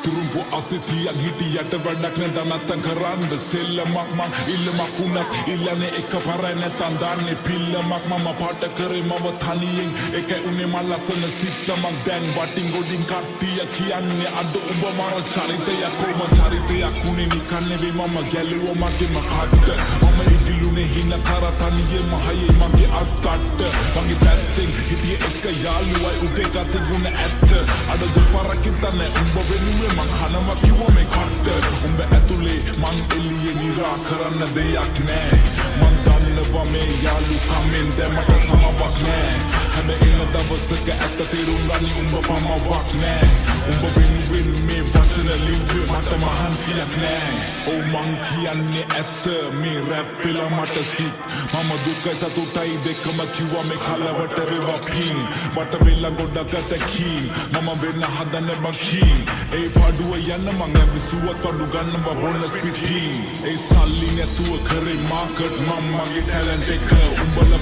Turumpo asitiyan hitiyata වැඩක් නැද නැත්තම් කරන්න සෙල්ලමක් මං ඉල්ලමක් උනත් ඉල්ලන්නේ එක පරයි නැත්තම් දාන්නේ පිල්ලමක් මම පාට කරේ මම තනියෙන් එක උනේ මල් ලස්සන සිත්තමක් දැන් වටින් ගොඩින් කට්ටිය කියන්නේ අද උඹ මර චරිතයක් කොම චරිතයක් උනේ නිකන් නෙවෙයි මම ගැලුවා මගේම කට්ට මම ඉගිලුනේ හින කර තනියෙම හයේ මගේ අත්තට මගේ පැත්තෙන් හිටියේ එක යාළුවයි උදේ ගත ගුණ ඇත්ත අද දෙපාරක් හිතන්නේ උඹ වෙනුවේ මං කනවා කිව්වා මේ කට්ට උඹ ඇතුලේ මං එළියේ නිරා කරන්න දෙයක් නෑ මං දන්නවා මේ යාළුකමෙන් දැමට සමවක් නෑ හැබැයි ඉන්න දවසක ඇත්ත තේරුම් ගනි උඹ පමවක් නෑ උඹ වෙනුවෙන් මේ වචන ලිව්වේ මට මහන්සියක් නෑ ඔව් මං කියන්නේ ඇත්ත මේ රැප් පෙළ මට සිත් මම දුකයි සතුටයි දෙකම කිව්වා මේ කලවට වේවා පින් වට වෙලා ගොඩක් අතකින් මම වෙන්න හදන්නේ මකින් ඒ පාඩුව යන්න මං ඇවිසුවත් අඩු ගන්නවා බොනස් පිටින් ඒ සල්ලි නැතුව කරේ මාකට් මම මගේ ටැලන්ට් එක උඹලා